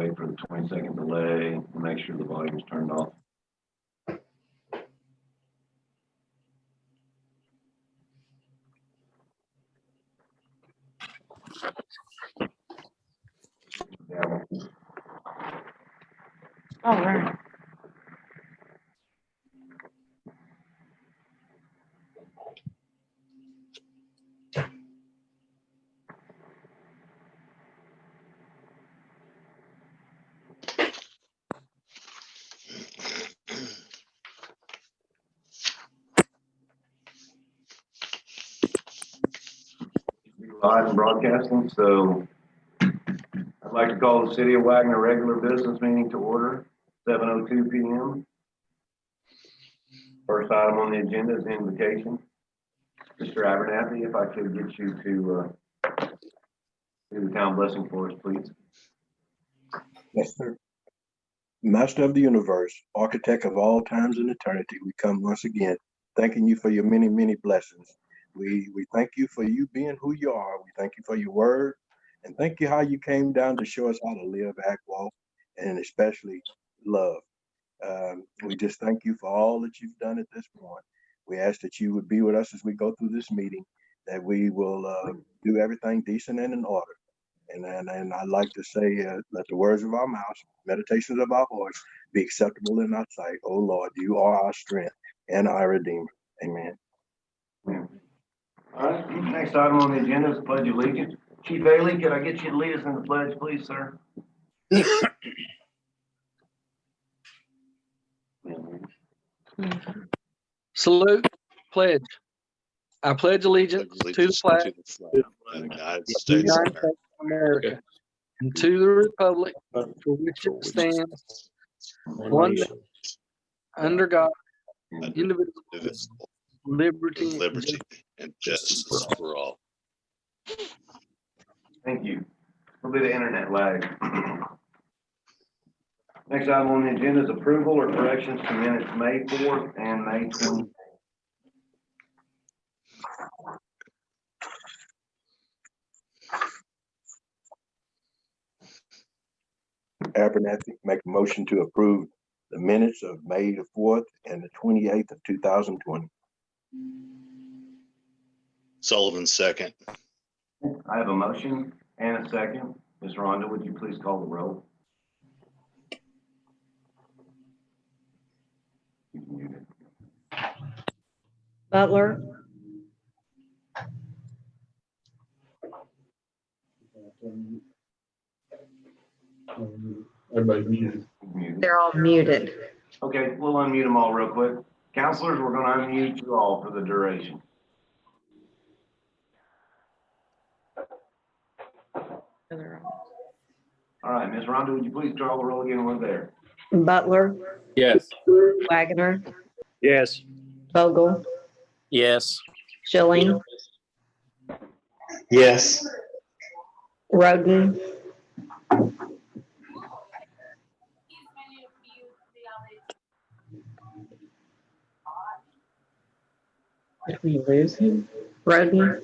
wait for the 20-second delay and make sure the volume is turned off. All right. Live and broadcasting, so I'd like to call the City of Wagoner regular business meeting to order, 7:02 p.m. First item on the agenda is invocation. Mr. Abernathy, if I could get you to do the town blessing for us, please. Yes, sir. Master of the universe, architect of all times and eternity, we come once again, thanking you for your many, many blessings. We thank you for you being who you are. We thank you for your word, and thank you how you came down to show us how to live, act, walk, and especially love. We just thank you for all that you've done at this point. We ask that you would be with us as we go through this meeting, that we will do everything decent and in order. And I'd like to say, let the words of our mouths, meditations of our hearts be acceptable in our sight. Oh Lord, you are our strength and our Redeemer. Amen. All right, next item on the agenda is the Pledge of Allegiance. Chief Bailey, could I get you to lead us in the pledge, please, sir? Salute, pledge. I pledge allegiance to the flag of of the United the States of United States of America and to the republic for which it stands, one nation, under God, indivisible, indivisible, liberty, with liberty and justice for all. Thank you. A little bit of internet lag. Next item on the agenda is approval or corrections to minutes May 4th and May 20th. Abernathy, make a motion to approve the minutes of May the 4th and the 28th of 2020. Sullivan second. I have a motion and a second. Ms. Rhonda, would you please call the roll? She's muted. Butler, Everybody's muted. Muted. they're all muted. Okay, we'll unmute them all real quick. Counselors, we're going to unmute you all for the duration. All right, Ms. Rhonda, would you please call the roll again? We're there. Butler, Yes. Wagoner, Yes. Vogel, Yes. Schilling, Yes. Roden, did we lose him? Roden,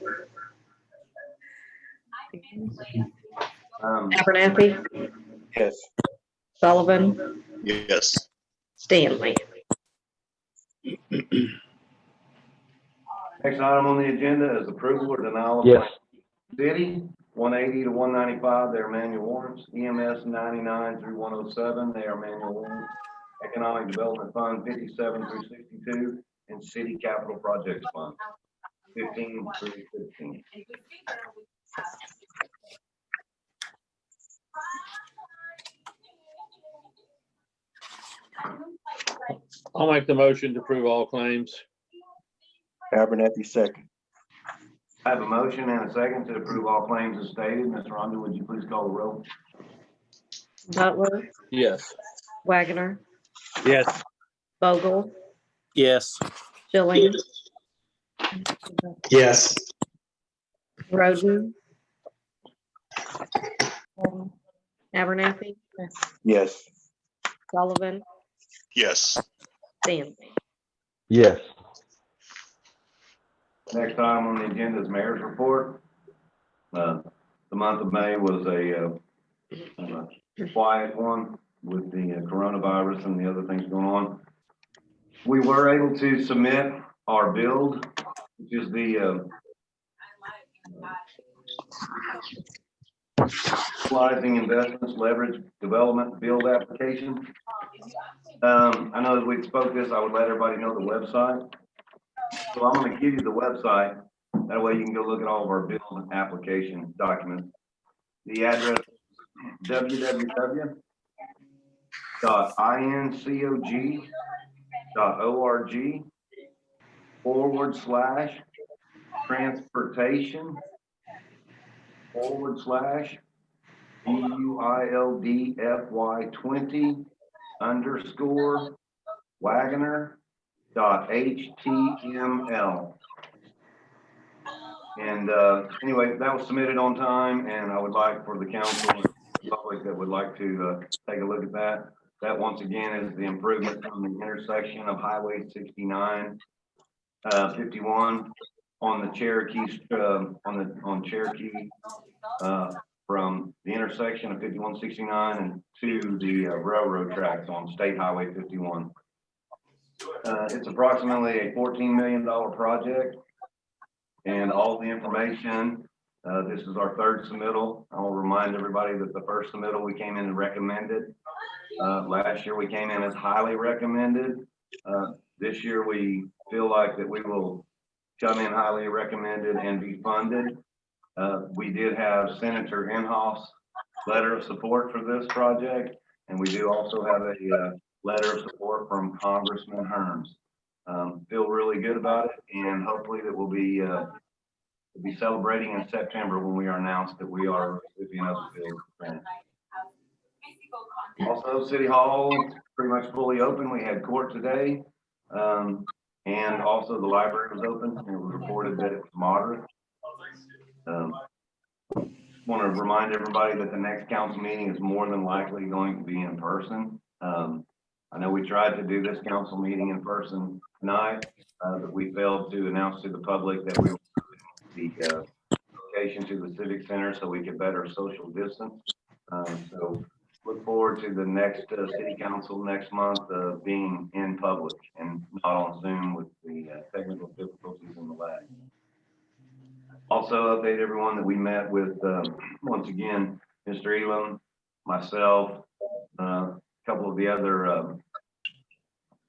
Abernathy, Yes. Sullivan, Yes. Stanley. Next item on the agenda is approval or denial of Yes. City 180 to 195, they are manual warrants. EMS 99 through 107, they are manual warrants. Economic Development Fund 57 through 62, and City Capital Projects Fund 15 through 15. I'll make the motion to approve all claims. Abernathy second. I have a motion and a second to approve all claims as stated. Ms. Rhonda, would you please call the roll? Butler, Yes. Wagoner, Yes. Vogel, Yes. Schilling, Yes. Roden, Abernathy, Yes. Sullivan, Yes. Stanley. Yes. Next item on the agenda is mayor's report. The month of May was a quiet one with the coronavirus and the other things going on. We were able to submit our build, which is the utilizing investments, leverage, development, build application. I know that we spoke this, I would let everybody know the website. So I'm going to give you the website. That way you can go look at all of our build application documents. The address www.intcog.org/transportation/Wagoner.html. And anyway, that was submitted on time, and I would like for the council and the public that would like to take a look at that. That once again is the improvement from the intersection of Highway 69, 51 on the Cherokee, on Cherokee, from the intersection of 5169 and to the railroad tracks on State Highway 51. It's approximately a $14 million project. And all the information, this is our third submittal. I'll remind everybody that the first submittal we came in and recommended. Last year we came in as highly recommended. This year we feel like that we will come in highly recommended and be funded. We did have Senator Inhoff's letter of support for this project, and we do also have a letter of support from Congressman Herms. Feel really good about it, and hopefully that we'll be celebrating in September when we are announced that we are recipient of the build grant. Also, City Hall pretty much fully open. We had court today, and also the library was open, and it was reported that it was moderate. Want to remind everybody that the next council meeting is more than likely going to be in person. I know we tried to do this council meeting in person tonight, but we failed to announce to the public that we were moving the location to the Civic Center so we could better social distance. So look forward to the next city council next month being in public and not on Zoom with the technical difficulties in the lag. Also update everyone that we met with, once again, Mr. Elam, myself, a couple of the other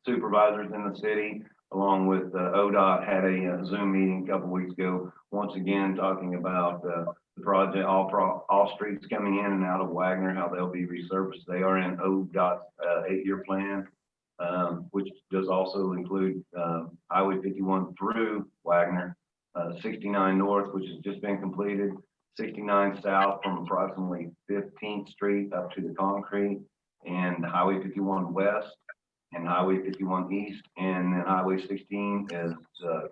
supervisors in the city, along with ODOT, had a Zoom meeting a couple weeks ago, once again talking about the project, all streets coming in and out of Wagoner, how they'll be resurfaced. They are in ODOT's 8-year plan, which does also include Highway 51 through Wagoner, 69 North, which has just been completed, 69 South from approximately 15th Street up to the concrete, and Highway 51 West, and Highway 51 East, and then Highway 16 is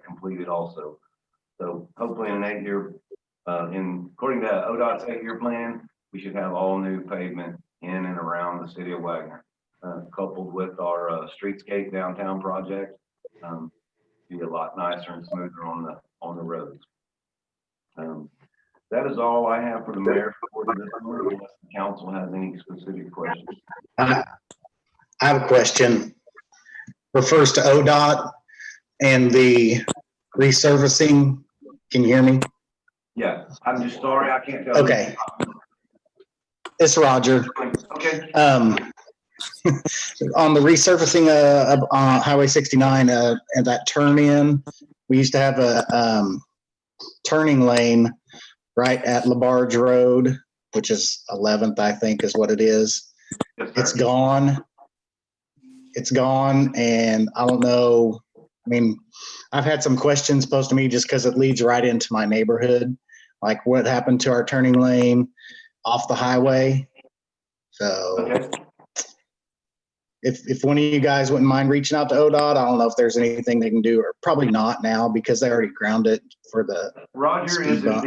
completed also. So hopefully in an 8-year, according to ODOT's 8-year plan, we should have all new pavement in and around the city of Wagoner, coupled with our streetscape downtown project. Be a lot nicer and smoother on the roads. That is all I have for the mayor for this morning, unless the council has any specific questions. I have a question. Refers to ODOT and the resurfacing. Can you hear me? Yeah, I'm just sorry, I can't tell. Okay. It's Roger. Okay. On the resurfacing of Highway 69 and that turn in, we used to have a turning lane right at LaBarge Road, which is 11th, I think is what it is. Yes, It's gone. It's gone, and I don't know. I mean, I've had some questions posed to me just because it leads right into my neighborhood, like what happened to our turning lane off the highway. So okay. if one of you guys wouldn't mind reaching out to ODOT, I don't know if there's anything they can do, or probably not now because they already ground it for the Roger, speed bump.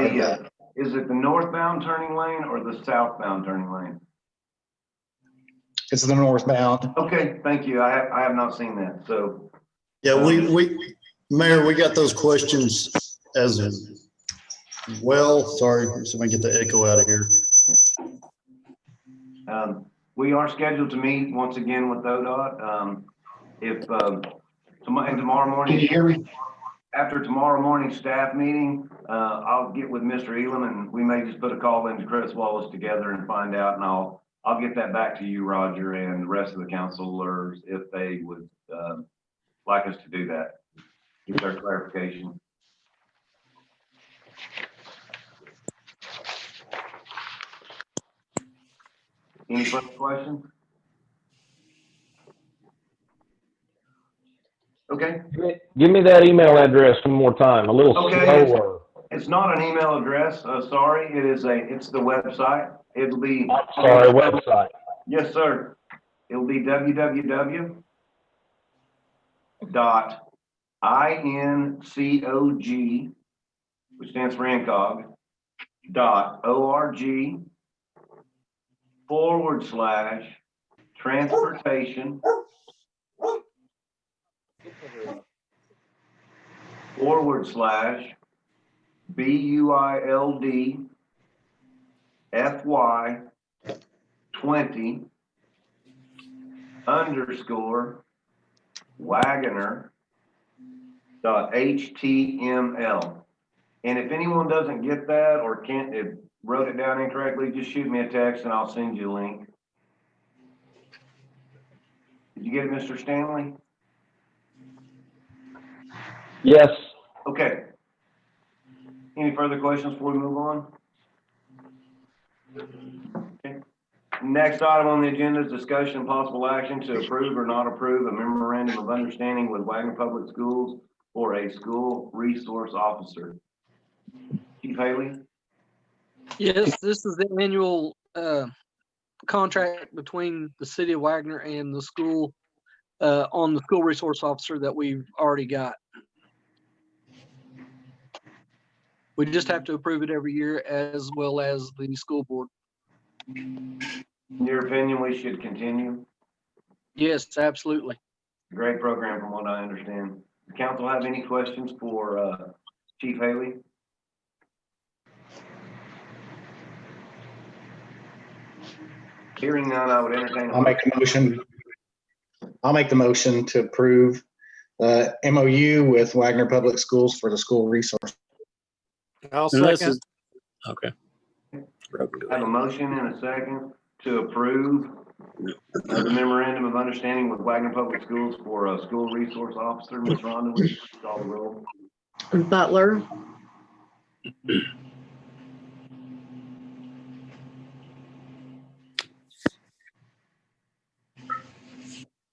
is it the northbound turning lane or the southbound turning lane? It's the northbound. Okay, thank you. I have not seen that. So Yeah, Mayor, we got those questions as well. Sorry, so we get the echo out of here. We are scheduled to meet once again with ODOT. Tomorrow morning. Can you hear me? After tomorrow morning's staff meeting, I'll get with Mr. Elam and we may just put a call into Chris Wallace together and find out, and I'll get that back to you, Roger, and the rest of the councilors if they would, like us to do that. Get their clarification. Any further questions? Okay. Give me that email address one more time, a little Okay. slower. It's not an email address, sorry, it's the website. It'll be. Sorry, website. Yes, sir. It'll be www.incog, which stands for incog, .org/transportation /BUILD FY 20 _Wagoner .html. And if anyone doesn't get that or wrote it down incorrectly, just shoot me a text and I'll send you a link. Did you get it, Mr. Stanley? Yes. Okay. Any further questions before we move on? Okay. Next item on the agenda is discussion and possible action to approve or not approve a memorandum of understanding with Wagoner Public Schools for a school resource officer. Chief Haley? Yes, this is the annual contract between the city of Wagoner and the school on the school resource officer that we've already got. We just have to approve it every year as well as the school board. In your opinion, we should continue? Yes, absolutely. Great program from what I understand. Does council have any questions for Chief Haley? Hearing none, I would entertain. I'll make the motion to approve MOU with Wagoner Public Schools for the school resource. I'll And this second. is, okay. I have a motion and a second to approve the memorandum of understanding with Wagoner Public Schools for a school resource officer. Ms. Rhonda, would you please call the roll? Butler,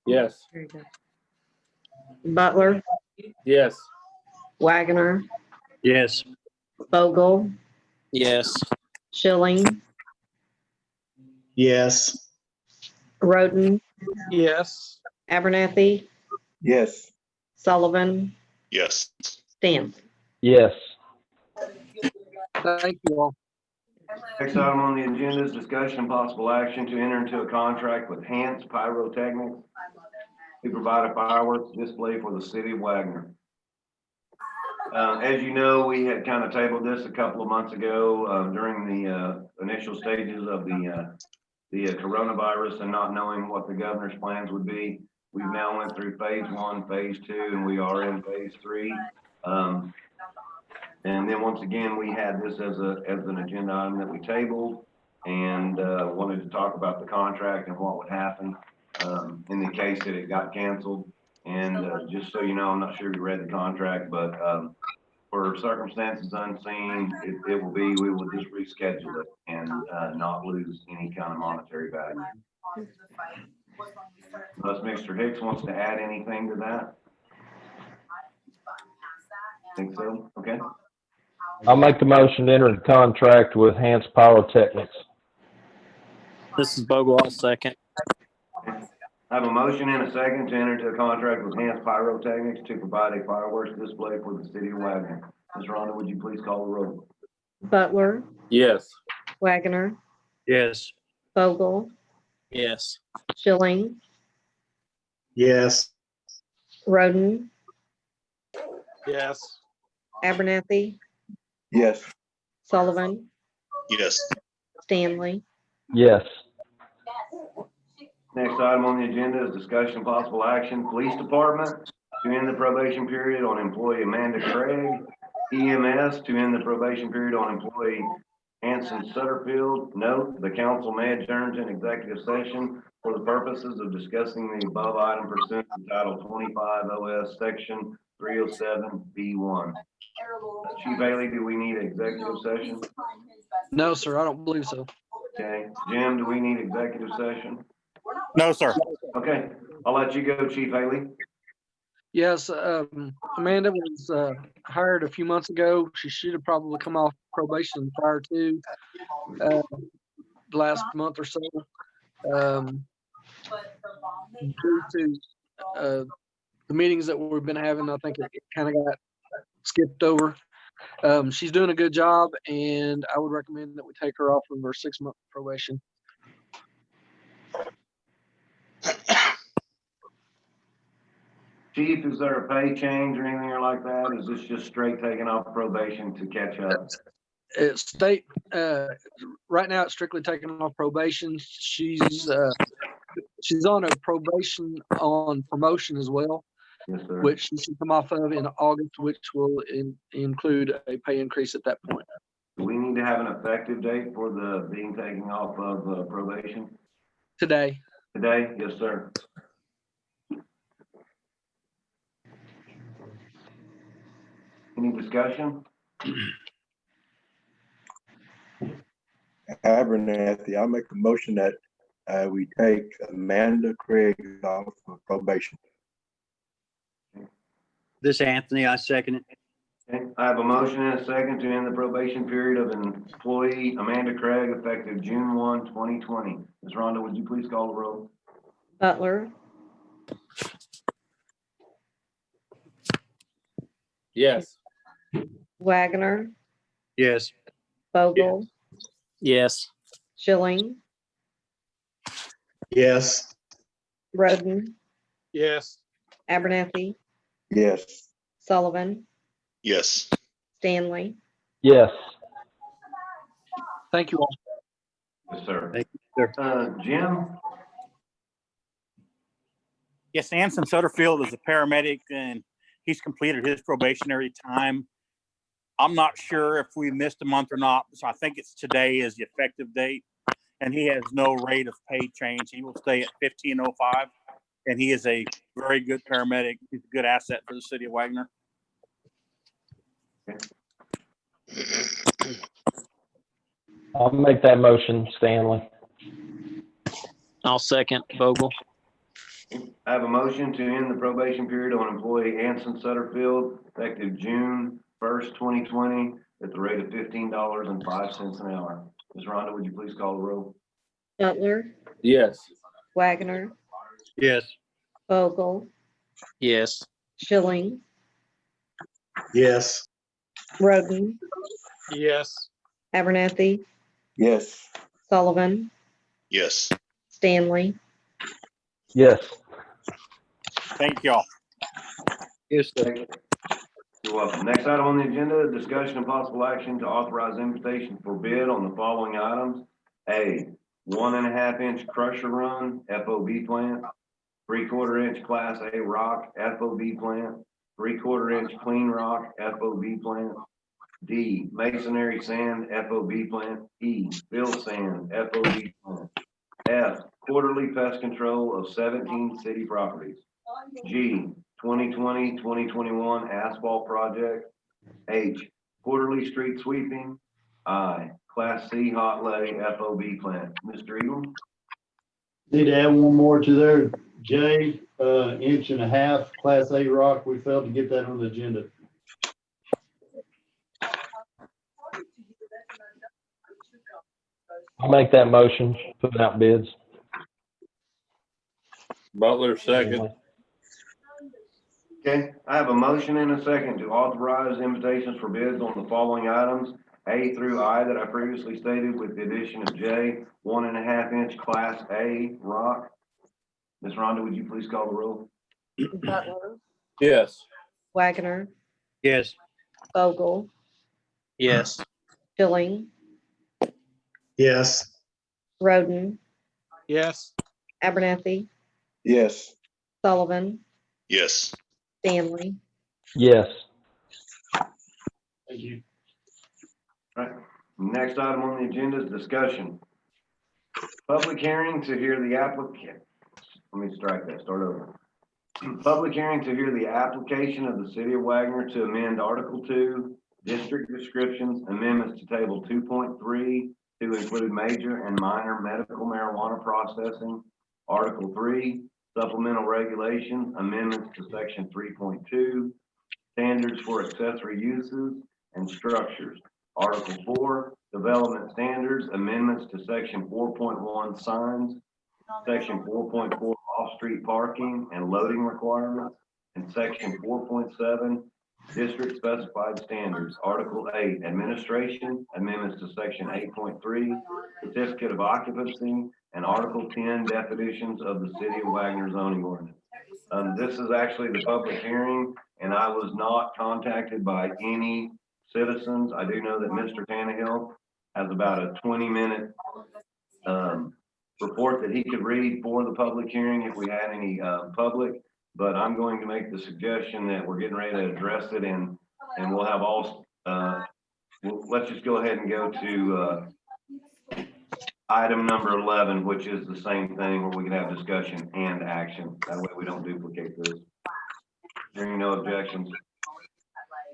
Yes. Butler, Yes. Wagoner, Yes. Vogel, Yes. Schilling, Yes. Roden, Yes. Abernathy, Yes. Sullivan, Yes. Stanley. Yes. Thank you all. Next item on the agenda is discussion and possible action to enter into a contract with Hans Pyrotechnics to provide a fireworks display for the city of Wagoner. As you know, we had kind of tabled this a couple of months ago during the initial stages of the coronavirus and not knowing what the governor's plans would be. We've now went through phase 1, phase 2, and we are in phase 3. And then once again, we had this as an agenda item that we tabled and wanted to talk about the contract and what would happen in the case that it got canceled. And just so you know, I'm not sure if you read the contract, but for circumstances unseen, we will just reschedule it and not lose any kind of monetary value. Unless Mr. Hicks wants to add anything to that. Think so? Okay. I'll make the motion to enter the contract with Hans Pyrotechnics. This is Bogle. I'll second. I have a motion and a second to enter into a contract with Hans Pyrotechnics to provide a fireworks display for the city of Wagoner. Ms. Rhonda, would you please call the roll? Butler, Yes. Wagoner, Yes. Vogel, Yes. Schilling, Yes. Roden, Yes. Abernathy, Yes. Sullivan, Yes. Stanley. Yes. Next item on the agenda is discussion of possible action, police department to end the probation period on employee Amanda Craig. EMS to end the probation period on employee Hanson Sutterfield. Note, the council may adjourn to an executive session for the purposes of discussing the above item pursuant to Title 25 OS Section 307B1. Chief Haley, do we need an executive session? No, sir, I don't believe so. Okay. Jim, do we need executive session? No, sir. Okay, I'll let you go, Chief Haley. Yes, Amanda was hired a few months ago. She should have probably come off probation prior to the last month or so. Due to the meetings that we've been having, I think it kind of got skipped over. She's doing a good job, and I would recommend that we take her off of her 6-month probation. Chief, is there a pay change or anything like that? Is this just straight taking off probation to catch up? State, right now it's strictly taken off probation. She's on a probation on promotion as well, Yes, sir. which she should come off of in August, which will include a pay increase at that point. Do we need to have an effective date for the being taken off of probation? Today. Today? Yes, sir. Any discussion? Abernathy, I'll make a motion that we take Amanda Craig off of probation. This is Anthony, I second it. Okay, I have a motion and a second to end the probation period of employee Amanda Craig effective June 1, 2020. Ms. Rhonda, would you please call the roll? Butler, Yes. Wagoner, Yes. Vogel, Yes. Schilling, Yes. Roden, Yes. Abernathy, Yes. Sullivan, Yes. Stanley. Yes. Thank you all. Yes, sir. Thank Jim? Yes, Anson Sutterfield is a paramedic and he's completed his probationary time. I'm not sure if we missed a month or not, so I think it's today is the effective date. And he has no rate of pay change. He will stay at $15.05, and he is a very good paramedic. He's a good asset for the city of Wagoner. I'll make that motion, Stanley. I'll second Vogel. I have a motion to end the probation period on employee Anson Sutterfield effective June 1st, 2020 at the rate of $15.05 an hour. Ms. Rhonda, would you please call the roll? Butler, Yes. Wagoner, Yes. Vogel, Yes. Schilling, Yes. Roden, Yes. Abernathy, Yes. Sullivan, Yes. Stanley. Yes. Thank y'all. Yes, sir. You're welcome. Next item on the agenda, discussion and possible action to authorize invitation for bid on the following items. A, 1.5 inch crusher run, FOB plant, 3/4 inch class A rock, FOB plant, 3/4 inch clean rock, FOB plant. D, masonry sand, FOB plant. E, fill sand, FOB plant. F, quarterly pest control of 17 city properties. G, 2020-2021 asphalt project. H, quarterly street sweeping. I, Class C hot lay FOB plant. Mr. Eagle? Need to add one more to there. J, 1.5 inch Class A rock. We failed to get that on the agenda. I'll make that motion, put out bids. Butler, second. Okay, I have a motion and a second to authorize invitations for bids on the following items, A through I that I previously stated with the addition of J, 1.5 inch Class A rock. Ms. Rhonda, would you please call the roll? Butler, Yes. Wagoner, Yes. Vogel, Yes. Schilling, Yes. Roden, Yes. Abernathy, Yes. Sullivan, Yes. Stanley. Yes. Thank you. Right. Next item on the agenda is discussion. Public hearing to hear the applicant. Let me strike that, start over. Public hearing to hear the application of the city of Wagoner to amend Article 2, district descriptions, amendments to table 2.3 to include major and minor medical marijuana processing. Article 3, supplemental regulations, amendments to section 3.2, standards for accessory uses and structures. Article 4, development standards, amendments to section 4.1 signs, section 4.4 off-street parking and loading requirements, and section 4.7 district specified standards. Article 8, administration, amendments to section 8.3, certificate of occupancy, and Article 10, definitions of the city of Wagoner zoning ordinance. This is actually the public hearing, and I was not contacted by any citizens. I do know that Mr. Tannehill has about a 20-minute report that he could read for the public hearing if we had any public, but I'm going to make the suggestion that we're getting ready to address it, and we'll have all, let's just go ahead and go to item number 11, which is the same thing where we can have discussion and action. That way we don't duplicate this. Hearing no objections.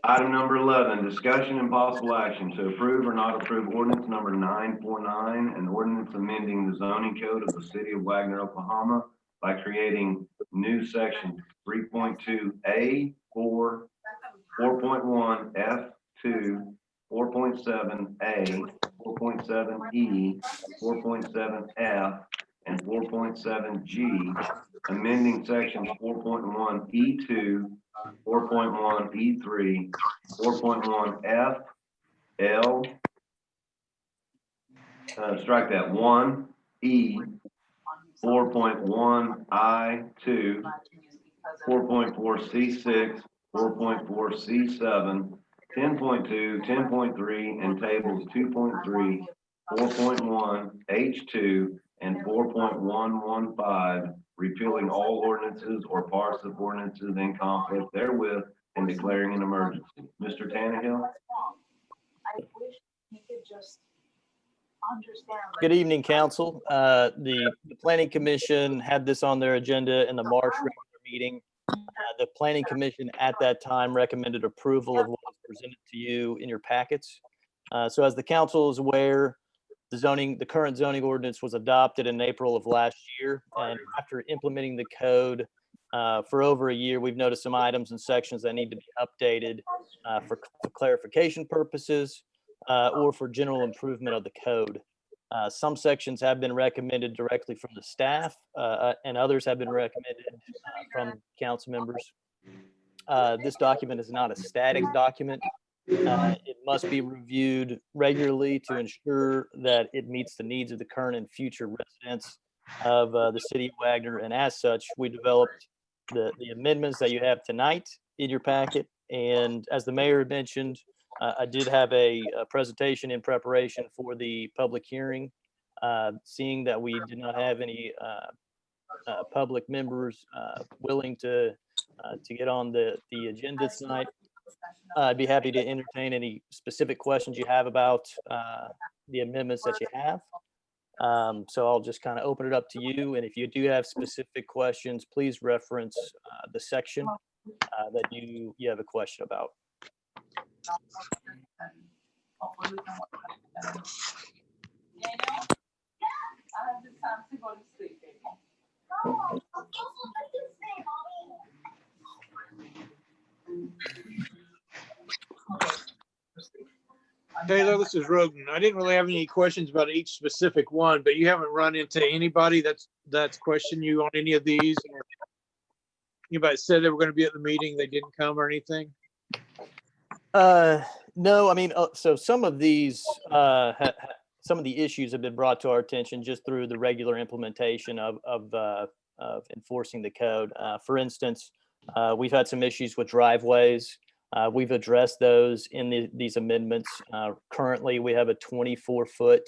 Item number 11, discussion and possible action to approve or not approve ordinance number 949, an ordinance amending the zoning code of the city of Wagoner, Oklahoma by creating new section 3.2A, 4, 4.1, F2, 4.7A, 4.7E, 4.7F, and 4.7G, amending sections 4.1E2, 4.1E3, 4.1F, L, strike that, 1E, 4.1I2, 4.4C6, 4.4C7, 10.2, 10.3, and tables 2.3, 4.1, H2, and 4.115, repealing all ordinances or parts of ordinances in conflict therewith and declaring an emergency. Mr. Tannehill? Good evening, council. The Planning Commission had this on their agenda in the March regular meeting. The Planning Commission at that time recommended approval of what was presented to you in your packets. So as the council is aware, the current zoning ordinance was adopted in April of last year. And after implementing the code for over a year, we've noticed some items and sections that need to be updated for clarification purposes or for general improvement of the code. Some sections have been recommended directly from the staff and others have been recommended from council members. This document is not a static document. It must be reviewed regularly to ensure that it meets the needs of the current and future residents of the city of Wagoner. And as such, we developed the amendments that you have tonight in your packet. And as the mayor mentioned, I did have a presentation in preparation for the public hearing. Seeing that we did not have any public members willing to get on the agenda tonight, I'd be happy to entertain any specific questions you have about the amendments that you have. So I'll just kind of open it up to you. And if you do have specific questions, please reference the section that you have a question about. Taylor, this is Roden. I didn't really have any questions about each specific one, but you haven't run into anybody that's questioned you on any of these? Or anybody said they were going to be at the meeting, they didn't come or anything? No, I mean, so some of these, some of the issues have been brought to our attention just through the regular implementation of enforcing the code. For instance, we've had some issues with driveways. We've addressed those in these amendments. Currently, we have a 24-foot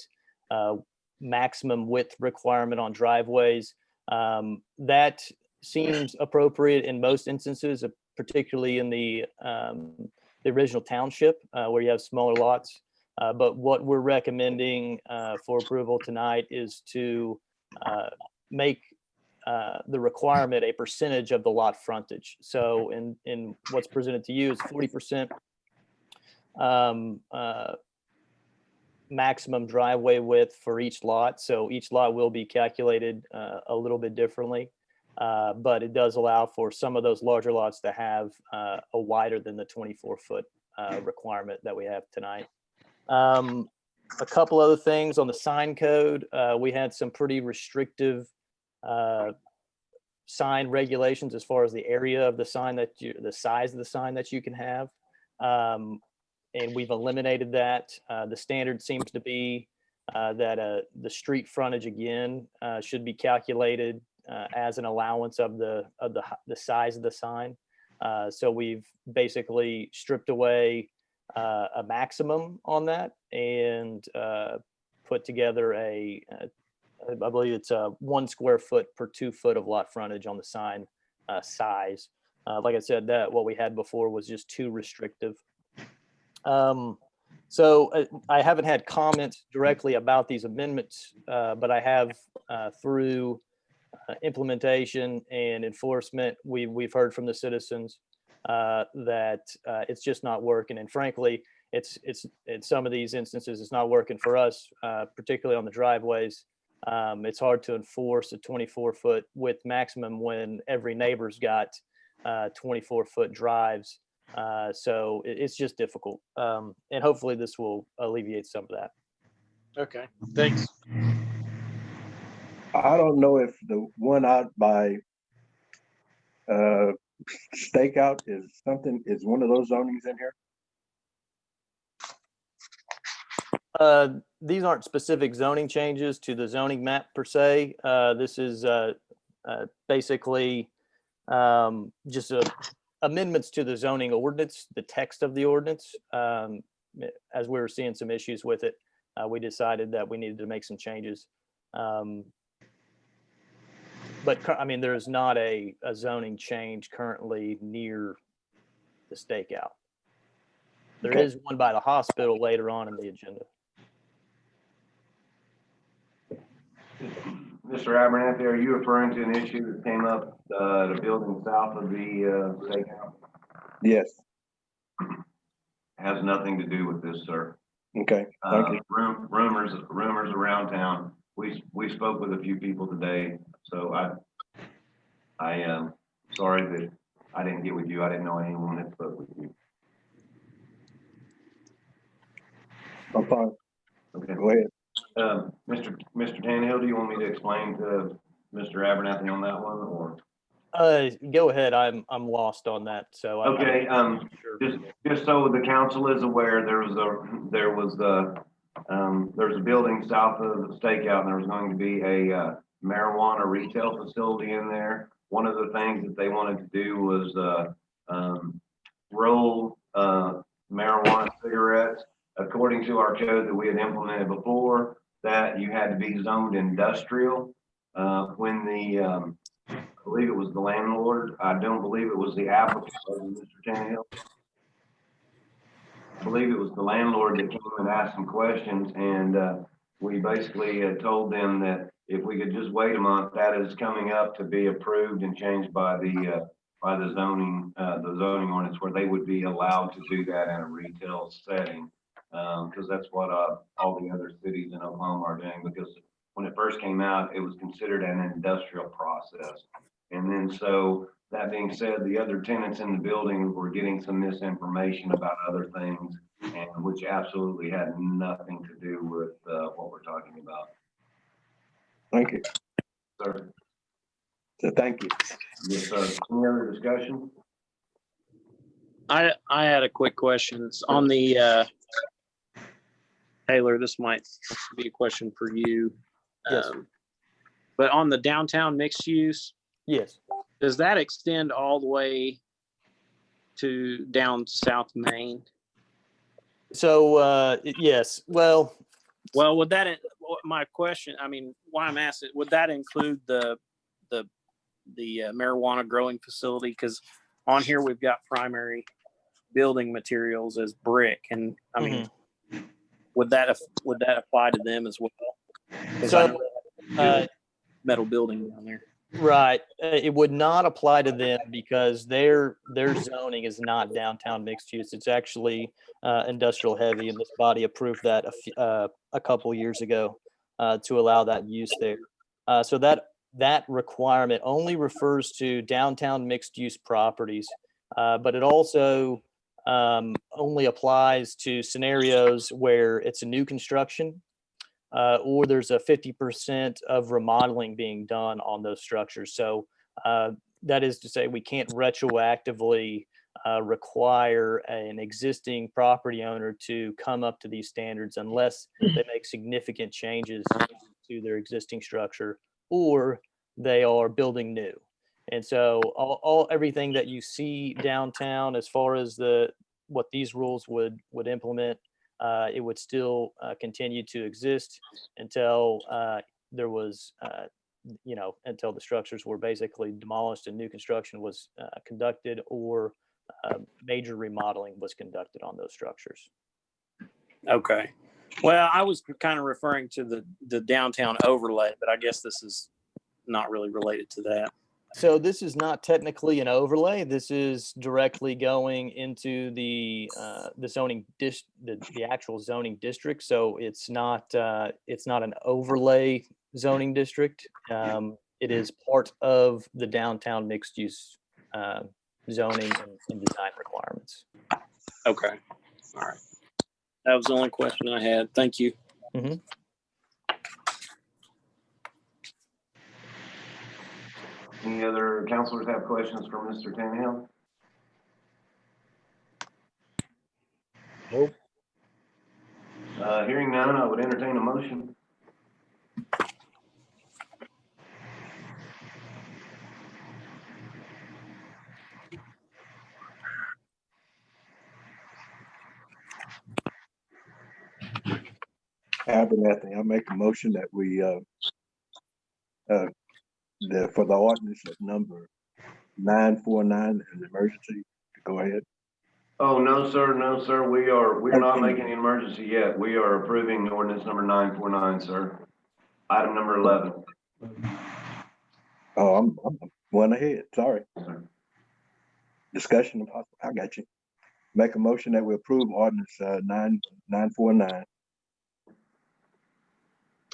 maximum width requirement on driveways. That seems appropriate in most instances, particularly in the original township where you have smaller lots. But what we're recommending for approval tonight is to make the requirement a percentage of the lot frontage. So in what's presented to you is 40% maximum driveway width for each lot. So each lot will be calculated a little bit differently, but it does allow for some of those larger lots to have a wider than the 24-foot requirement that we have tonight. A couple other things on the sign code. We had some pretty restrictive sign regulations as far as the area of the sign the size of the sign that you can have. And we've eliminated that. The standard seems to be that the street frontage again should be calculated as an allowance of the size of the sign. So we've basically stripped away a maximum on that and put together I believe it's 1 square foot per 2 foot of lot frontage on the sign size. Like I said, that what we had before was just too restrictive. So I haven't had comments directly about these amendments, but I have through implementation and enforcement, we've heard from the citizens that it's just not working. And frankly, it's in some of these instances, it's not working for us, particularly on the driveways. It's hard to enforce a 24-foot width maximum when every neighbor's got 24-foot drives. So it's just difficult. And hopefully this will alleviate some of that. Okay, thanks. I don't know if the one out by Stakeout is one of those zonings in here. These aren't specific zoning changes to the zoning map per se. This is basically just amendments to the zoning ordinance, the text of the ordinance. As we were seeing some issues with it, we decided that we needed to make some changes. But I mean, there is not a zoning change currently near the Stakeout. There is one by the hospital later on in the agenda. Mr. Abernathy, are you referring to an issue that came up at a building south of the Stakeout? Yes. Has nothing to do with this, sir. Okay. Thank you. Rumors around town. We spoke with a few people today, so I am sorry that I didn't get with you. I didn't know anyone that spoke with you. I'm fine. Okay. Go ahead. Mr. Tannehill, do you want me to explain to Mr. Abernathy on that one, or? Go ahead. I'm lost on that. So okay. Just so the council is aware, there was a building south of the Stakeout, and there was going to be a marijuana retail facility in there. One of the things that they wanted to do was roll marijuana cigarettes. According to our code that we had implemented before, that you had to be zoned industrial. When the I believe it was the landlord. I don't believe it was the applicant, Mr. Tannehill. I believe it was the landlord that came and asked some questions, and we basically told them that if we could just wait a month, that is coming up to be approved and changed by the zoning ordinance, where they would be allowed to do that in a retail setting, because that's what all the other cities in Oklahoma are doing. Because when it first came out, it was considered an industrial process. And then, so that being said, the other tenants in the building were getting some misinformation about other things, and which absolutely had nothing to do with what we're talking about. Thank you. Sir. So thank you. Yes, sir. Any other discussion? I had a quick question. It's on the Taylor, this might be a question for you. Yes. But on the downtown mixed use, yes. Does that extend all the way to down South Main? So yes. Well, would that, my question, I mean, why I'm asking, would that include the the marijuana growing facility? Because on here we've got primary building materials as brick, and I mean, would that apply to them as well? Because I know they have a metal building down there. Right. It would not apply to them because their zoning is not downtown mixed use. It's actually industrial heavy, and this body approved that a couple years ago to allow that use there. So that requirement only refers to downtown mixed use properties, but it also only applies to scenarios where it's a new construction or there's a 50% of remodeling being done on those structures. So that is to say, we can't retroactively require an existing property owner to come up to these standards unless they make significant changes to their existing structure or they are building new. And so everything that you see downtown as far as what these rules would implement, it would still continue to exist until there was, until the structures were basically demolished and new construction was conducted or major remodeling was conducted on those structures. Okay. Well, I was kind of referring to the downtown overlay, but I guess this is not really related to that. So this is not technically an overlay. This is directly going into the zoning the actual zoning district. So it's not an overlay zoning district. It is part of the downtown mixed use zoning and design requirements. Okay. All right. That was the only question I had. Thank you. Mm-hmm. Any other counselors have questions for Mr. Tannehill? Nope. Hearing none, I would entertain a motion. Abernathy, I make a motion that we, for the ordinance of number 949, an emergency, to go ahead. Oh, no, sir. No, sir. We are not making an emergency yet. We are approving ordinance number 949, sir. Item number 11. Oh, I'm one ahead, sorry. Discussion of, I got you. Make a motion that we approve ordinance 949.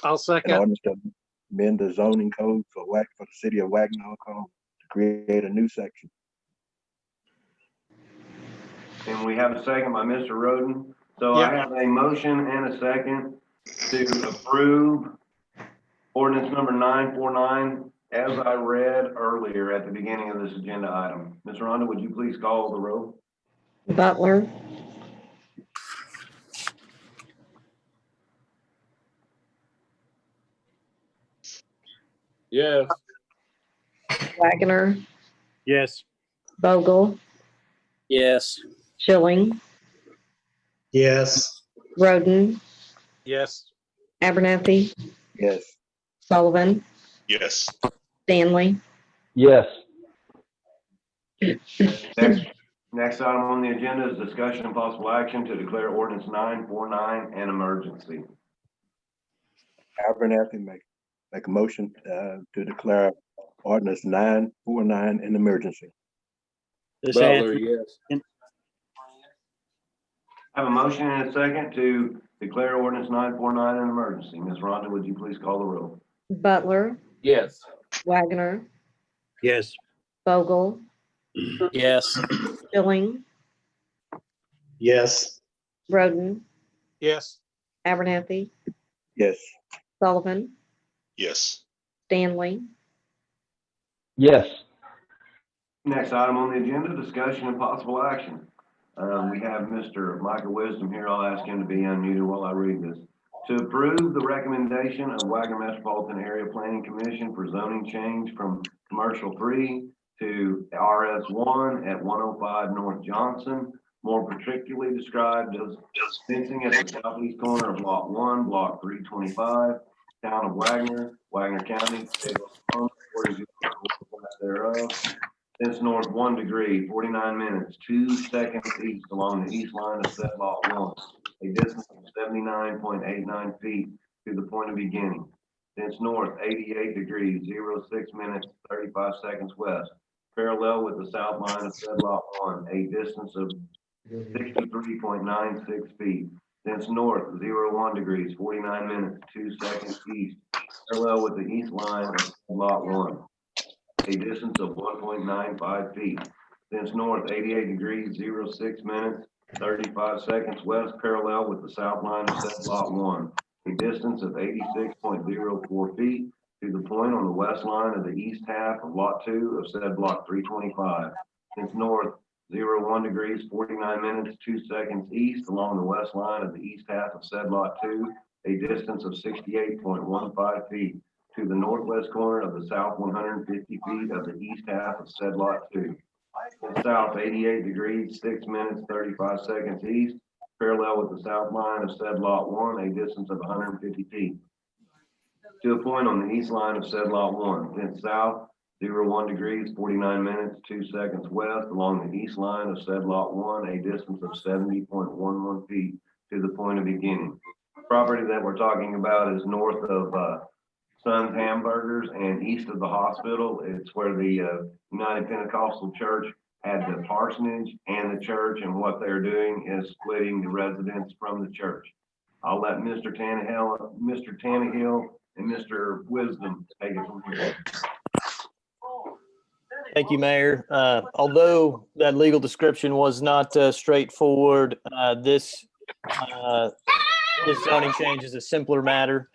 I'll An second. ordinance to amend the zoning code for the city of Wagoner to create a new section. And we have a second by Mr. Roden. So Yep. I have a motion and a second to approve ordinance number 949 as I read earlier at the beginning of this agenda item. Ms. Rhonda, would you please call the roll? Butler, Yes. Wagoner, Yes. Vogel, Yes. Schilling, Yes. Roden, Yes. Abernathy, Yes. Sullivan, Yes. Stanley. Yes. Next item on the agenda is discussion and possible action to declare ordinance 949 an emergency. Abernathy make a motion to declare ordinance 949 an emergency. Butler, yes. I have a motion and a second to declare ordinance 949 an emergency. Ms. Rhonda, would you please call the roll? Butler, Yes. Wagoner, Yes. Vogel, Yes. Schilling, Yes. Roden, Yes. Abernathy, Yes. Sullivan, Yes. Stanley. Yes. Next item on the agenda, discussion and possible action. We have Mr. Michael Wisdom here. I'll ask him to be unmuted while I read this. To approve the recommendation of Wagoner Metropolitan Area Planning Commission for zoning change from commercial 3 to RS1 at 105 North Johnson, more particularly described as fencing at the southeast corner of Lot 1, Block 325, Town of Wagoner, Wagoner County, State of Oklahoma, thereof. Thence north 1 degree, 49 minutes, 2 seconds east along the east line of said lot 1, a distance of 79.89 feet to the point of beginning. Thence north 88 degrees, 06 minutes, 35 seconds west, parallel with the south line of said lot 1, a distance of 63.96 feet. Thence north 01 degrees, 49 minutes, 2 seconds east, parallel with the east line of said lot 1, a distance of 1.95 feet. Thence north 88 degrees, 06 minutes, 35 seconds west, parallel with the south line of said lot 1, a distance of 86.04 feet to the point on the west line of the east half of lot 2 of said block 325. Thence north 01 degrees, 49 minutes, 2 seconds east along the west line of the east half of said lot 2, a distance of 68.15 feet to the northwest corner of the south 150 feet of the east half of said lot 2. And south 88 degrees, 6 minutes, 35 seconds east, parallel with the south line of said lot 1, a distance of 150 feet. To a point on the east line of said lot 1, then south 01 degrees, 49 minutes, 2 seconds west along the east line of said lot 1, a distance of 70.11 feet to the point of beginning. Property that we're talking about is north of Sun's Hamburgers and east of the hospital. It's where the United Pentecostal Church had the parsonage and the church, and what they're doing is splitting the residents from the church. I'll let Mr. Tannehill and Mr. Wisdom take it from here. Thank you, Mayor. Although that legal description was not straightforward, this zoning change is a simpler matter.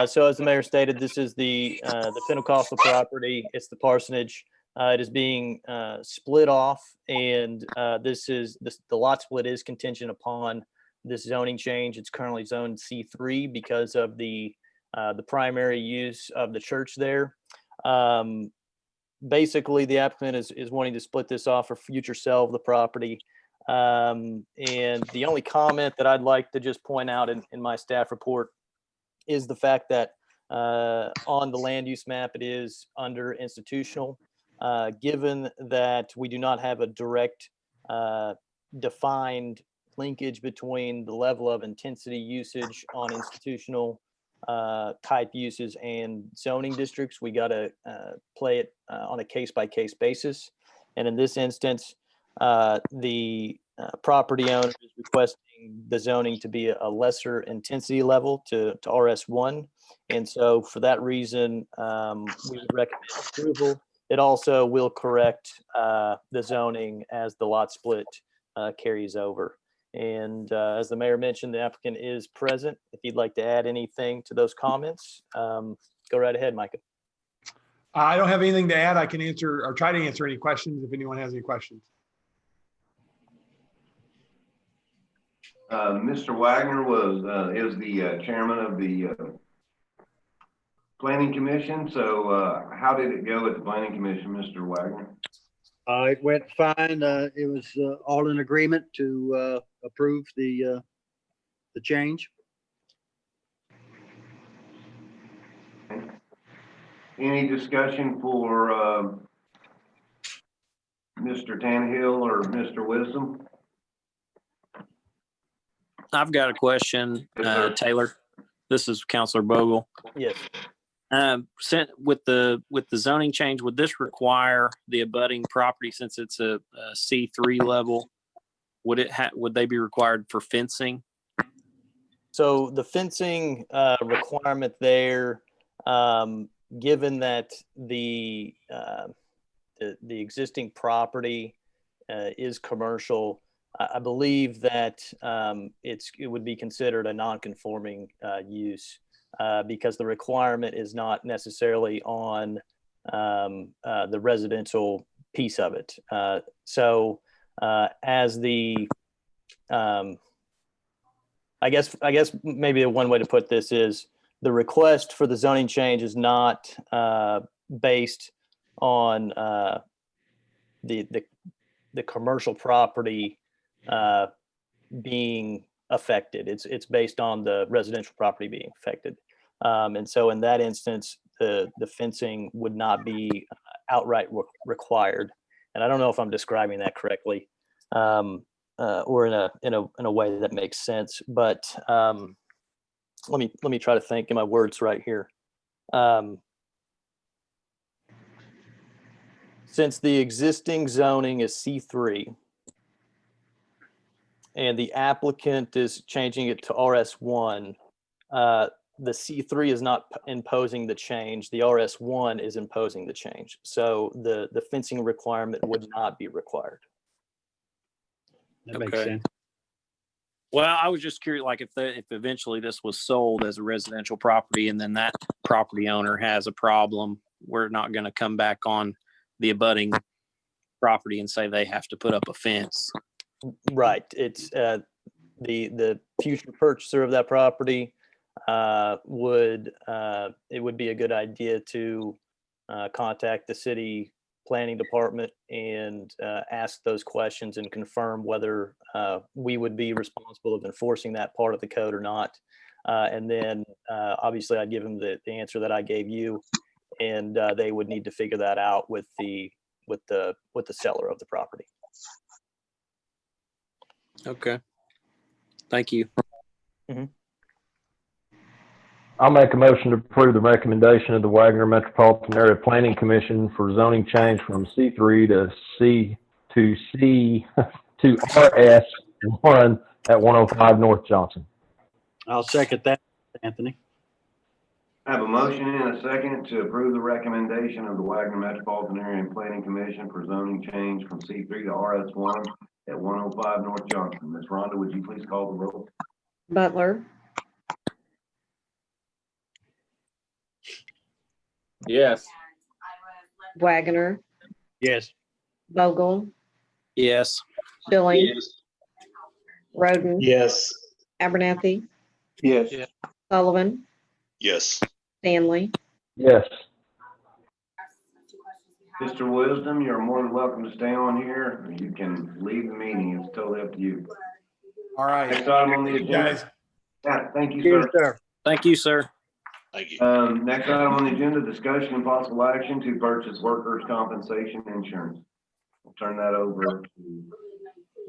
So as the mayor stated, this is the Pentecostal property. It's the parsonage. It is being split off, and the lot split is contingent upon this zoning change. It's currently zoned C3 because of the primary use of the church there. Basically, the applicant is wanting to split this off for future sale of the property. And the only comment that I'd like to just point out in my staff report is the fact that on the land use map, it is under institutional. Given that we do not have a direct defined linkage between the level of intensity usage on institutional type uses and zoning districts, we got to play it on a case-by-case basis. And in this instance, the property owner is requesting the zoning to be a lesser intensity level to RS1. And so for that reason, we would recommend approval. It also will correct the zoning as the lot split carries over. And as the mayor mentioned, the applicant is present. If you'd like to add anything to those comments, go right ahead, Micah. I don't have anything to add. I can answer or try to answer any questions if anyone has any questions. Mr. Wagoner is the chairman of the Planning Commission. So how did it go at the Planning Commission, Mr. Wagoner? It went fine. It was all in agreement to approve the change. Okay. Any discussion for Mr. Tannehill or Mr. Wisdom? I've got a question, Taylor. This is Counselor Bogle. Yes. With the zoning change, would this require the abutting property, since it's a C3 level? Would they be required for fencing? So the fencing requirement there, given that the existing property is commercial, I believe that it would be considered a non-conforming use because the requirement is not necessarily on the residential piece of it. So as the I guess maybe one way to put this is the request for the zoning change is not based on the commercial property being affected. It's based on the residential property being affected. And so in that instance, the fencing would not be outright required. And I don't know if I'm describing that correctly, or in a way that makes sense. But let me try to think, get my words right here. Since the existing zoning is C3 and the applicant is changing it to RS1, the C3 is not imposing the change. The RS1 is imposing the change. So the fencing requirement would not be required. That makes Okay. sense. Well, I was just curious, like if eventually this was sold as a residential property and then that property owner has a problem, we're not going to come back on the abutting property and say they have to put up a fence. Right. It's the future purchaser of that property it would be a good idea to contact the city planning department and ask those questions and confirm whether we would be responsible of enforcing that part of the code or not. And then obviously I'd give them the answer that I gave you, and they would need to figure that out with the seller of the property. Okay. Thank you. Mm-hmm. I'll make a motion to approve the recommendation of the Wagoner Metropolitan Area Planning Commission for zoning change from C3 to RS1 at 105 North Johnson. I'll second that, Anthony. I have a motion and a second to approve the recommendation of the Wagoner Metropolitan Area Planning Commission for zoning change from C3 to RS1 at 105 North Johnson. Ms. Rhonda, would you please call the roll? Butler, Yes. Wagoner, Yes. Vogel, Yes. Schilling, Roden, Yes. Abernathy, Yes. Sullivan, Yes. Stanley. Yes. Mr. Wisdom, you're more than welcome to stay on here. You can leave the meeting. It's totally up to you. All right. Next item on the Thank you, agenda. guys. Yeah, thank you, Cheers, sir. sir. Thank you, sir. Thank you. Next item on the agenda, discussion and possible action to purchase workers' compensation insurance. I'll turn that over to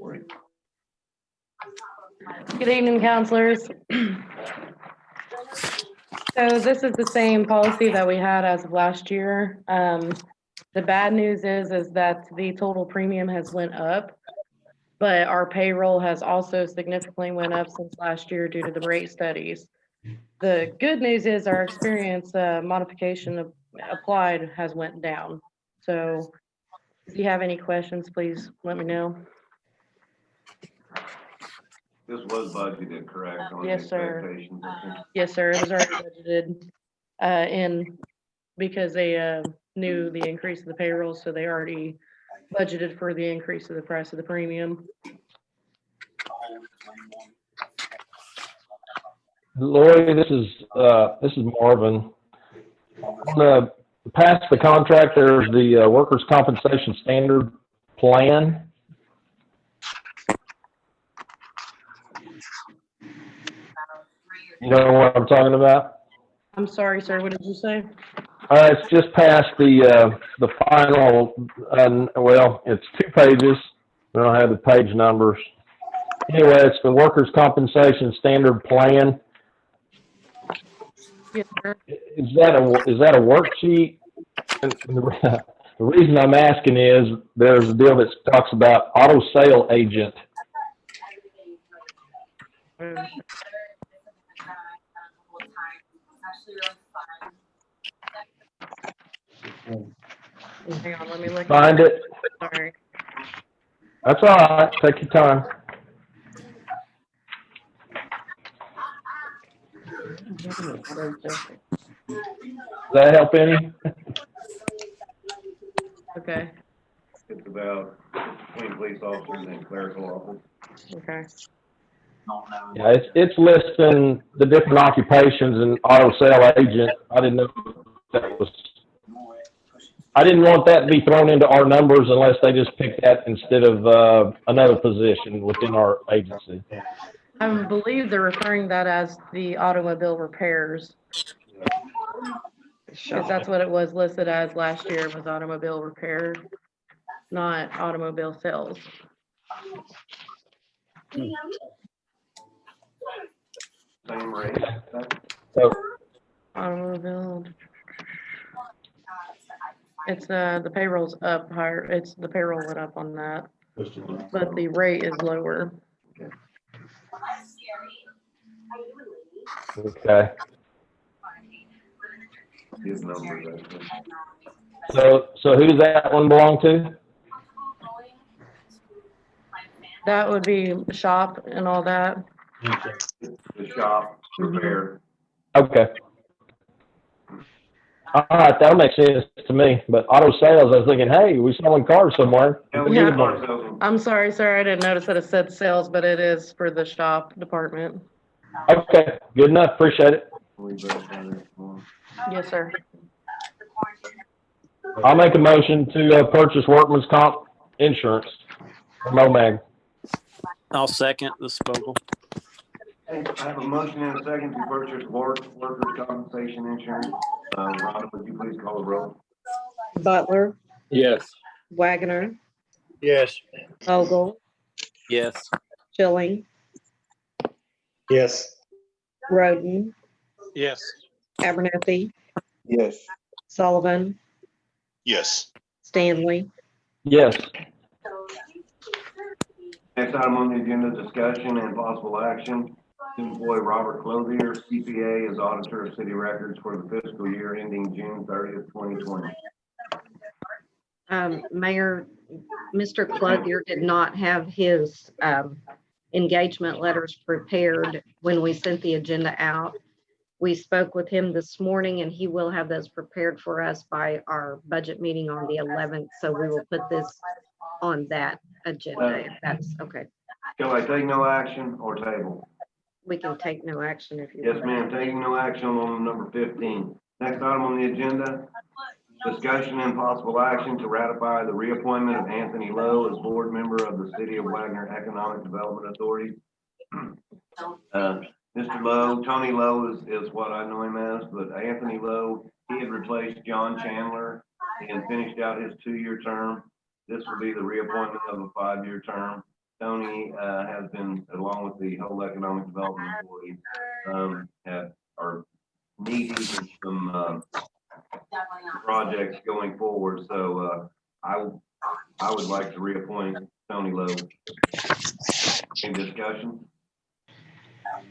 Lori. Good evening, counselors. So this is the same policy that we had as of last year. The bad news is that the total premium has went up, but our payroll has also significantly went up since last year due to the rate studies. The good news is our experience modification applied has went down. So if you have any questions, please let me know. This was budgeted, correct? On the Yes, sir. expectations, I think? Yes, sir. It was already budgeted in because they knew the increase of the payroll, so they already budgeted for the increase of the price of the premium. Lori, this is Marvin. On past the contract, there's the workers' compensation standard plan. You know what I'm talking about? I'm sorry, sir. What did you say? It's just past the final. Well, it's 2 pages. We don't have the page numbers. Anyway, it's the workers' compensation standard plan. Yes, sir. Is that a worksheet? And the reason I'm asking is there's a deal that talks about auto sale agent. Hang on, let me look. Find it. Sorry. That's all right. Take your time. Does that help any? Okay. It's about 20 police officers and clerical officers. Okay. Yeah, it's listing the different occupations and auto sale agent. I didn't know that was. I didn't want that to be thrown into our numbers unless they just picked that instead of another position within our agency. I believe they're referring that as the automobile repairs. Because that's what it was listed as last year, was automobile repair, not automobile sales. Same rate. So, Automobile. It's, the payroll's up higher, it's, the payroll went up on that, but the rate is lower. okay. His numbers, I think. So who does that one belong to? That would be shop and all that. The shop repair. Okay. All right, that'll make sense to me. But auto sales, I was thinking, hey, we selling cars somewhere. Yeah, we Yeah. get car salesman. I'm sorry, sir, I didn't notice that it said sales, but it is for the shop department. Okay, good enough. Appreciate it. Yes, sir. I'll make a motion to purchase workman's comp insurance. MoMag. I'll second the Spogel. Okay, I have a motion and a second to purchase workers' compensation insurance. Rhonda, would you please call the roll? Butler, Yes. Wagoner, Yes. Vogel, Yes. Schilling, Yes. Roden, Yes. Abernathy, Yes. Sullivan, Yes. Stanley. Yes. Next item on the agenda, discussion and possible action to employ Robert Clothier, CPA, as auditor of city records for the fiscal year ending June 30th, 2020. Mayor, Mr. Clothier did not have his engagement letters prepared when we sent the agenda out. We spoke with him this morning and he will have those prepared for us by our budget meeting on the 11th. So we will put this on that agenda, if that's okay. Shall I take no action or table? We can take no action if you Yes, want. ma'am, taking no action on number 15. Next item on the agenda, discussion and possible action to ratify the reappointment of Anthony Lowe as board member of the City of Wagoner Economic Development Authority. Mr. Lowe, Tony Lowe is what I know him as, but Anthony Lowe, he had replaced John Chandler and finished out his 2-year term. This will be the reappointment of a 5-year term. Tony has been, along with the whole Economic Development Authority, are needing some projects going forward. So I would like to reappoint Tony Lowe. Any discussion?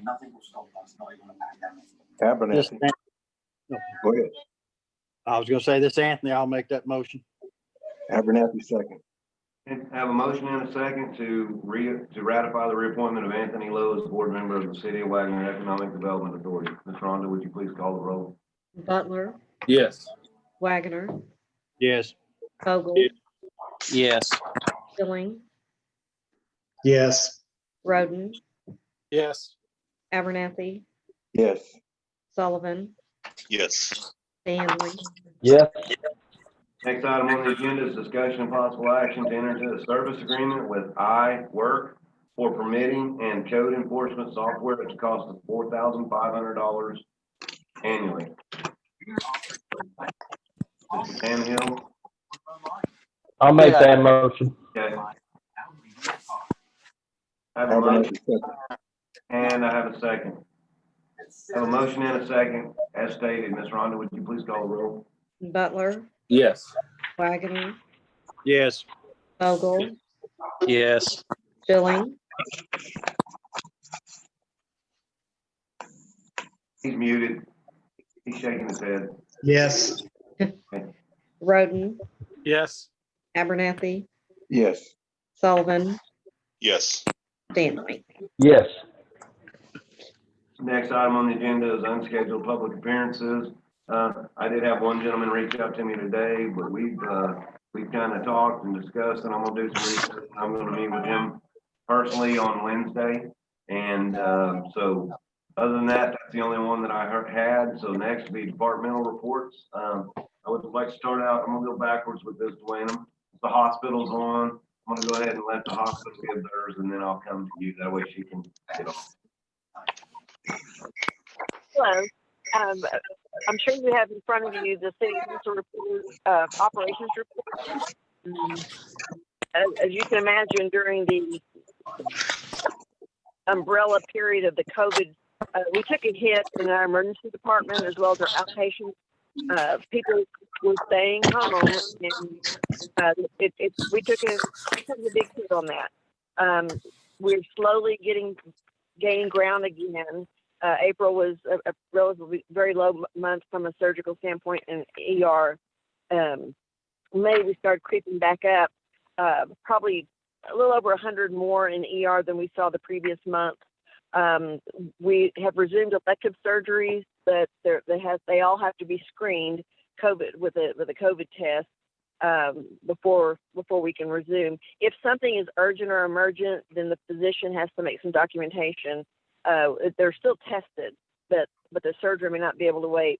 Nothing will stop us, not even a pandemic. Abernathy. Go ahead. I was gonna say this, Anthony, I'll make that motion. Abernathy second. And have a motion and a second to ratify the reappointment of Anthony Lowe as board member of the City of Wagoner Economic Development Authority. Ms. Rhonda, would you please call the roll? Butler, Yes. Wagoner, Yes. Vogel, Yes. Schilling, Yes. Roden, Yes. Abernathy, Yes. Sullivan, Yes. Stanley. Yes. Next item on the agenda is discussion and possible action to enter into a service agreement with iWork for permitting and code enforcement software at the cost of $4,500 annually. Mr. Tannehill? I'll make that motion. Okay. I have a motion Abernathy second. and I have a second. I have a motion and a second, as stated. Ms. Rhonda, would you please call the roll? Butler, Yes. Wagoner, Yes. Vogel, Yes. Schilling, He's muted. He's shaking his head. Yes. Roden, Yes. Abernathy, Yes. Sullivan, Yes. Stanley. Yes. Next item on the agenda is unscheduled public appearances. I did have one gentleman reach out to me today, but we've kind of talked and discussed, and I'm gonna do some research. I'm gonna meet with him personally on Wednesday. And so other than that, that's the only one that I had. So next will be departmental reports. I would like to start out, I'm gonna go backwards with this, Dwayne. The hospital's on. I'm gonna go ahead and let the hospital give theirs, and then I'll come to you. That way she can get on. Hello. I'm sure you have in front of you the city council report, operations report. As you can imagine, during the umbrella period of the COVID, we took a hit in our emergency department as well as our outpatient. People were staying home, and we took a big hit on that. We're slowly gaining ground again. April was a relatively very low month from a surgical standpoint, and ER. May we started creeping back up, probably a little over 100 more in ER than we saw the previous month. We have resumed elective surgeries, but they all have to be screened COVID with a COVID test before we can resume. If something is urgent or emergent, then the physician has to make some documentation. They're still tested, but the surgery may not be able to wait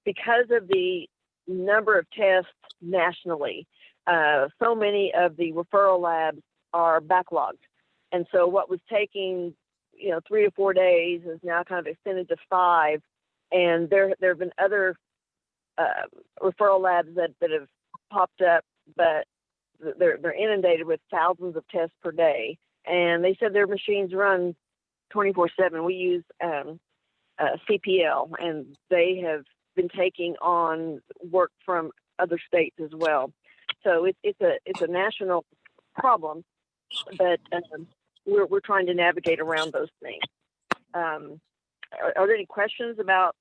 because of the number of tests nationally. So many of the referral labs are backlogged, and so what was taking 3 to 4 days is now kind of extended to 5. And there have been other referral labs that have popped up, but they're inundated with thousands of tests per day. And they said their machines run 24/7. We use CPL, and they have been taking on work from other states as well. So it's a national problem, but we're trying to navigate around those things. Are there any questions about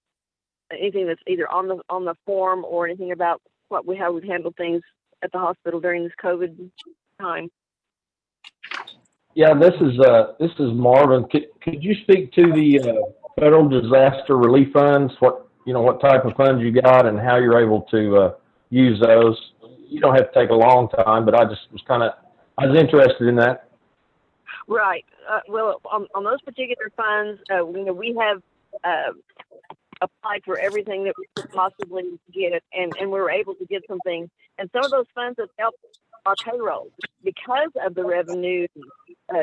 anything that's either on the form or anything about how we've handled things at the hospital during this COVID time? Yeah, this is Marvin. Could you speak to the federal disaster relief funds? What type of funds you got and how you're able to use those? You don't have to take a long time, but I was interested in that. Right. Well, on those particular funds, we have applied for everything that we could possibly get, and we were able to get some things. And some of those funds have helped our payroll because of the revenue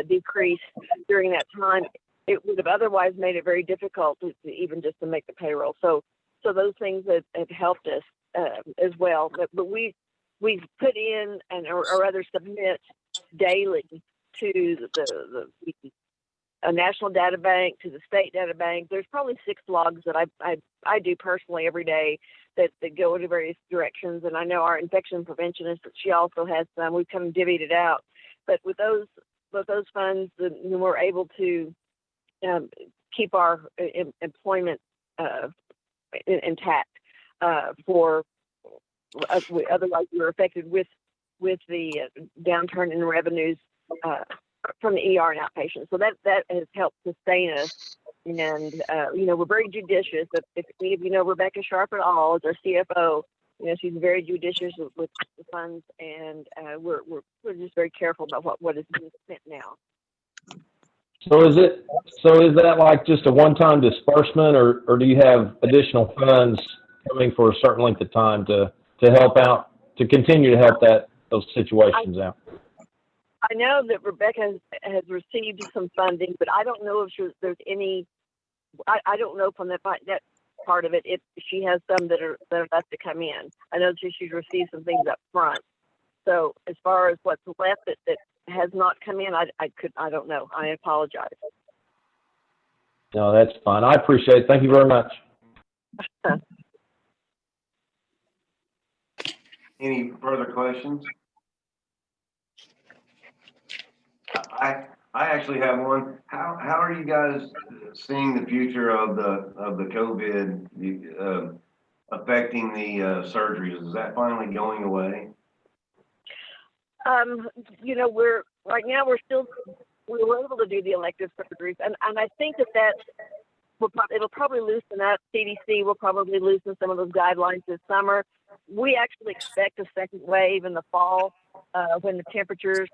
decrease during that time. It would have otherwise made it very difficult to even just to make the payroll. So those things have helped us as well. But we've put in or rather submit daily to the national data bank, to the state data bank. There's probably 6 logs that I do personally every day that go into various directions. And I know our infection preventionist, she also has some. We've kind of divvied it out. But with those funds, we're able to keep our employment intact. Otherwise, we were affected with the downturn in revenues from the ER and outpatient. So that has helped sustain us. And, we're very judicious. If any of you know Rebecca Sharp at all as our CFO, she's very judicious with the funds, and we're just very careful about what is being spent now. So is that like just a one-time disbursement, or do you have additional funds coming for a certain length of time to help out, to continue to help those situations out? I know that Rebecca has received some funding, but I don't know if there's any. I don't know from that part of it if she has some that are left to come in. I know that she's received some things up front. So as far as what's left that has not come in, I don't know. I apologize. No, that's fine. I appreciate it. Thank you very much. Any further questions? I actually have one. How are you guys seeing the future of the COVID affecting the surgeries? Is that finally going away? We're right now we were able to do the elective surgeries, and I think that it'll probably loosen up. CDC will probably loosen some of those guidelines this summer. We actually expect a second wave in the fall when the temperatures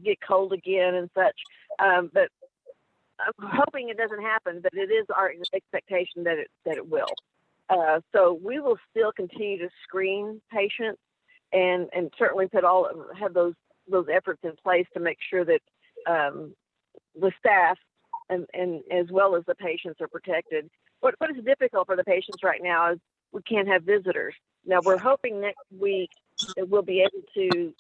get cold again and such. But I'm hoping it doesn't happen, but it is our expectation that it will. So we will still continue to screen patients and certainly have those efforts in place to make sure that the staff and as well as the patients are protected. what is difficult for the patients right now is we can't have visitors. Now we're hoping next week that we'll be able to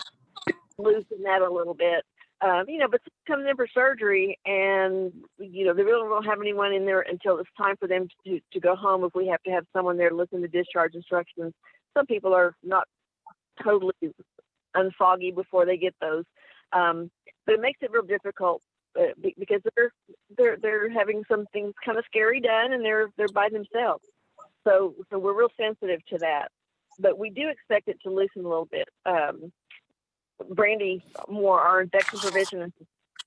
loosen that a little bit. But coming in for surgery and, they really don't have anyone in there until it's time for them to go home if we have to have someone there to listen to discharge instructions. Some people are not totally unfoggy before they get those. But it makes it real difficult because they're having some things kind of scary done and they're by themselves. So we're real sensitive to that. But we do expect it to loosen a little bit. Brandy Moore, our infection prevention,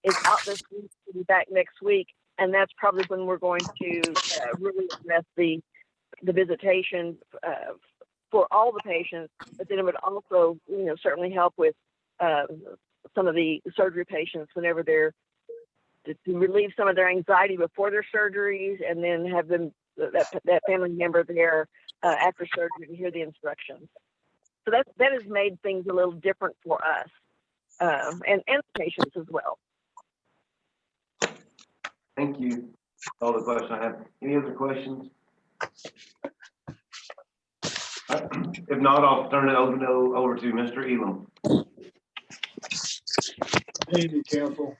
is out this week, will be back next week, and that's probably when we're going to really address the visitation for all the patients. But then it would also, certainly help with some of the surgery patients whenever they're to relieve some of their anxiety before their surgeries, and then have them that family member there after surgery to hear the instructions. So that has made things a little different for us and the patients as well. Thank you. All the questions I have. Any other questions? If not, I'll turn it over to Mr. Elam. Good evening, council.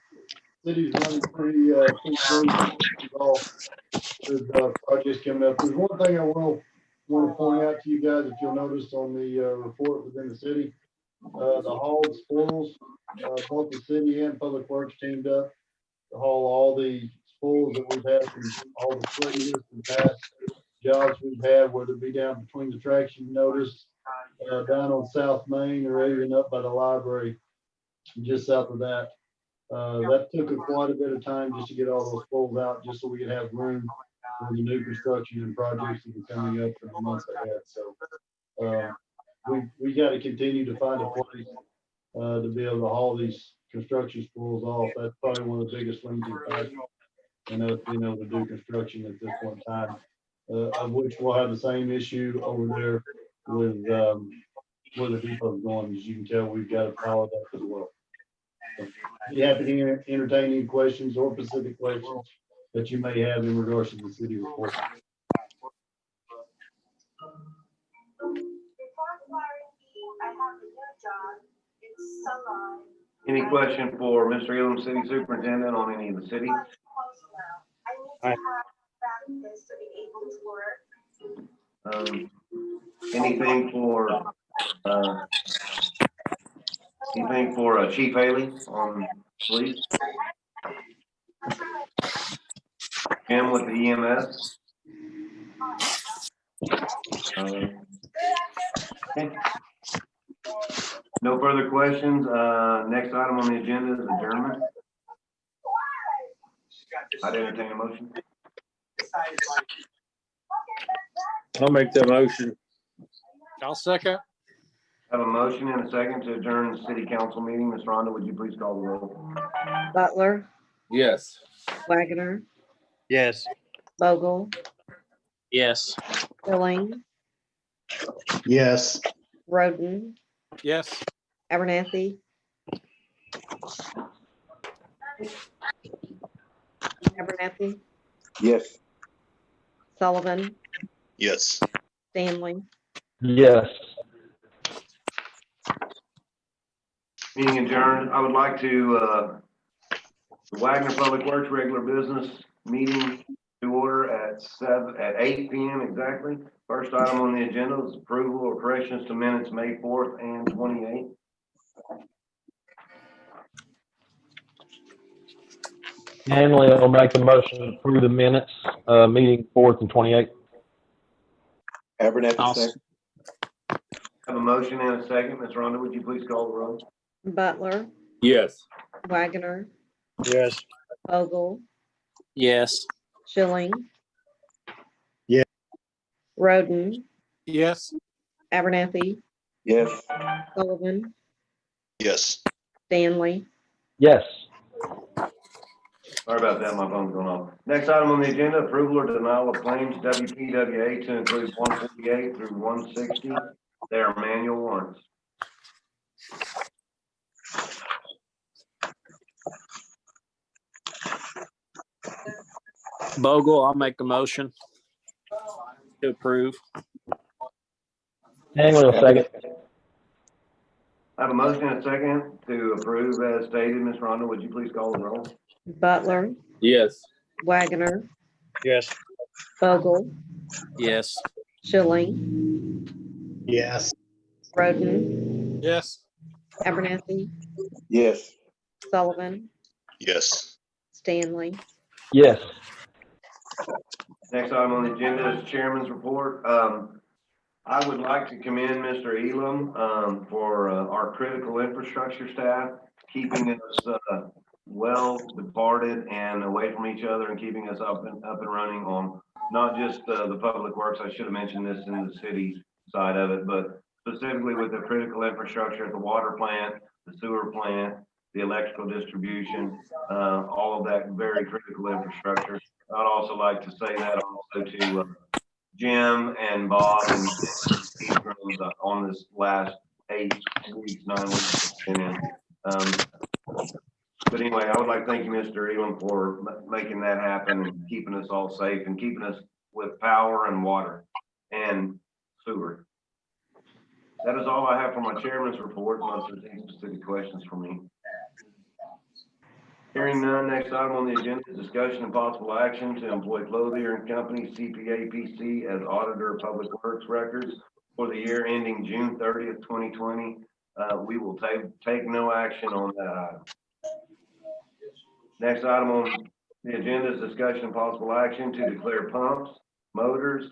City's running pretty smooth with projects coming up. There's one thing I want to point out to you guys, if you'll notice on the report within the city, the hauled spoils, both the city and public works teamed up to haul all the spoils that we've had from all the previous and past jobs we've had, whether it be down between the traction notice, down on South Main, or even up by the library, just south of that. That took quite a bit of time just to get all those spoils out, just so we could have room for the new construction and projects that are coming up in the months ahead. So we got to continue to find a place to be able to haul these construction spools off. That's probably one of the biggest limiting factors in us being able to do construction at this point in time, of which we'll have the same issue over there with where the depot's going. As you can tell, we've got to follow that as well. So, be happy to entertain any questions or specific questions that you may have in regards to the city report. Any question for Mr. Elam, City Superintendent, on any of the cities? Anything for Chief Haley on police? Jim with the EMS? Okay. No further questions. Next item on the agenda is adjournment. I'd entertain a motion. I'll make that motion. I'll second. Have a motion and a second to adjourn the city council meeting. Ms. Rhonda, would you please call the roll? Butler, Yes. Wagoner, Yes. Bogle, Yes. Billing, Yes. Roden, Yes. Abernathy, Yes. Sullivan, Yes. Stanley. Yes. Meeting adjourned. I would like to, the Wagner Public Works regular business meeting to order at 8 p.m. exactly. First item on the agenda is approval or corrections to minutes May 4th and 28th. Stanley will make the motion to approve the minutes, meeting 4th and 28th. Abernathy second. Have a motion and a second. Ms. Rhonda, would you please call the roll? Butler, Yes. Wagoner, Yes. Bogle, Yes. Schilling. Yeah. Roden, Yes. Abernathy, Yes. Sullivan, Yes. Stanley. Yes. Sorry about that, my phone's going off. Next item on the agenda, approval or denial of claims WPWA to include 148 through 160. They are manual warrants. Bogle, I'll make a motion. To approve. Angley will second. I have a motion and a second to approve as stated. Ms. Rhonda, would you please call the roll? Butler, Yes. Wagoner, Yes. Vogel, Yes. Schilling, Yes. Roden, Yes. Abernathy, Yes. Sullivan, Yes. Stanley. Yes. Next item on the agenda is Chairman's report. I would like to commend Mr. Elam for our critical infrastructure staff, keeping us well departed and away from each other and keeping us up and running on not just the public works. I should have mentioned this in the city side of it, but specifically with the critical infrastructure at the water plant, the sewer plant, the electrical distribution, all of that very critical infrastructure. I'd also like to say that also to Jim and Bob and Steve on this last 8 weeks, 9 weeks. But anyway, I would like to thank you, Mr. Elam, for making that happen and keeping us all safe and keeping us with power and water and sewer. That is all I have for my chairman's report, unless there's any specific questions for me. Hearing none, next item on the agenda is discussion and possible action to employ Clothier and Company CPA PC as Auditor of Public Works Records for the year ending June 30th, 2020. We will take no action on that item. Next item on the agenda is discussion and possible action to declare pumps, motors,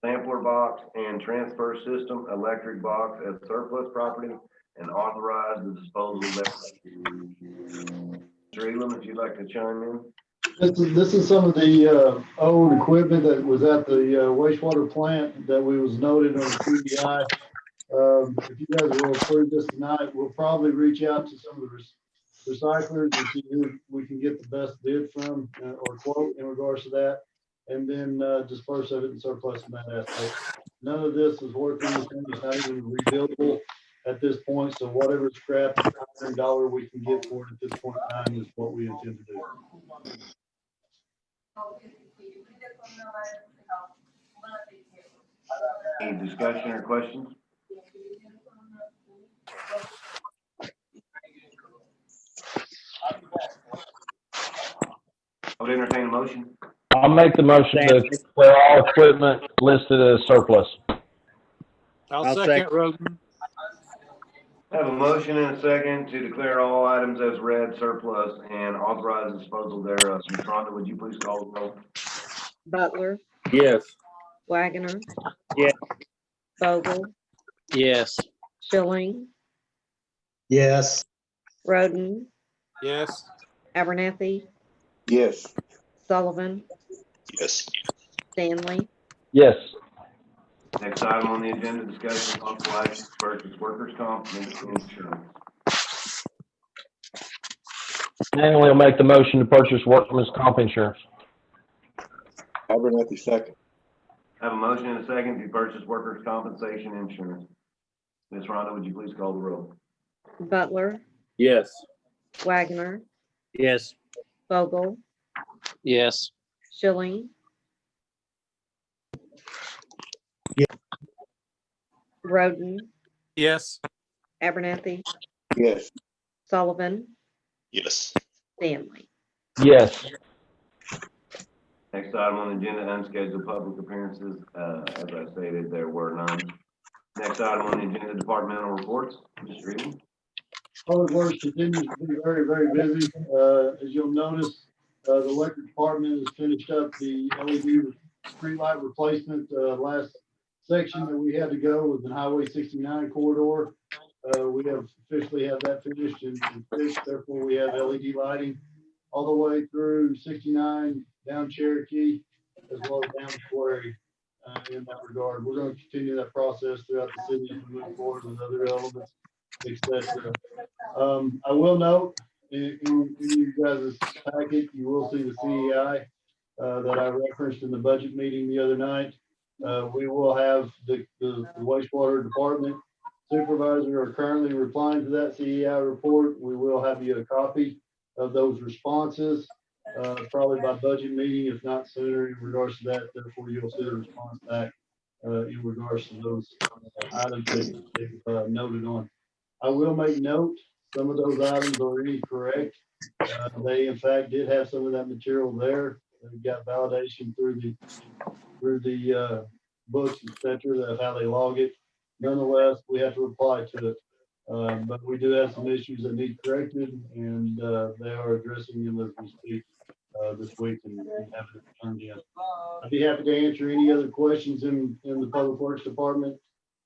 sampler box, and transfer system electric box as surplus property and authorize the disposal thereof. Mr. Elam, if you'd like to chime in. This is some of the old equipment that was at the wastewater plant that was noted on the CDI. If you guys will approve this tonight, we'll probably reach out to some of the recyclers and see who we can get the best bid from or quote in regards to that, and then disperse of it and surplus in that aspect. None of this is working. It's not even rebuildable at this point. So whatever scrap and dollar we can get for it at this point in time is what we intend to do. Any discussion or questions? I would entertain a motion. I'll make the motion to declare all equipment listed as surplus. I'll second Roden. I have a motion and a second to declare all items as read surplus and authorize disposal thereof. Ms. Rhonda, would you please call the roll? Butler, Yes. Wagoner, Yes. Vogel, Yes. Schilling, Yes. Roden, Yes. Abernathy, Yes. Sullivan, Yes. Stanley. Yes. Next item on the agenda, discussion of possible action to purchase workers' comp and insurance. Angley will make the motion to purchase workman's comp insurance. Abernathy second. I have a motion and a second to purchase workers' compensation insurance. Ms. Rhonda, would you please call the roll? Butler, Yes. Wagoner, Yes. Vogel, Yes. Schilling. Yeah. Roden, Yes. Abernathy, Yes. Sullivan, Yes. Stanley. Yes. Next item on the agenda, unscheduled public appearances. As I stated, there were none. Next item on the agenda, departmental reports. Mr. Elam. Public Works continues to be very, very busy. As you'll notice, the electric department has finished up the LED streetlight replacement. Last section that we had to go was the Highway 69 corridor. We have officially had that finished and fixed. Therefore, we have LED lighting all the way through 69 down Cherokee, as well as down Quarry. In that regard, we're going to continue that process throughout the city as we move forward with other elements, etc. I will note in you guys' packet, you will see the CEI that I referenced in the budget meeting the other night. We will have the wastewater department supervisor are currently replying to that CEI report. We will have you a copy of those responses. probably by budget meeting, if not sooner, in regards to that. Therefore, you'll see the response back in regards to those items that they've noted on. I will make note, some of those items are incorrect. They in fact did have some of that material there. They got validation through the books, et cetera, of how they log it. Nonetheless, we have to reply to it. But we do have some issues that need corrected, and they are addressing them as we speak this week and have it turned in. I'd be happy to answer any other questions in the Public Works Department.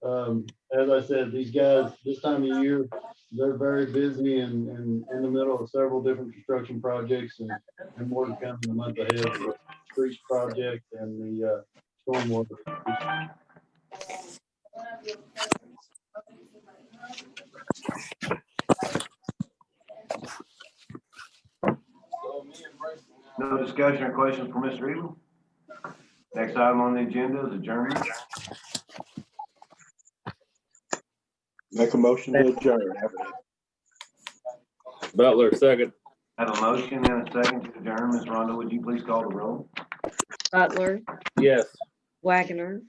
As I said, these guys, this time of year, they're very busy and in the middle of several different construction projects and more to come in the month ahead with the streets project and the stormwater. No discussion or questions for Mr. Eagle? Next item on the agenda is adjournment. Make a motion to adjourn. Butler, second. Have a motion and a second to adjourn. Ms. Rhonda, would you please call the roll? Butler, Yes. Wagoner,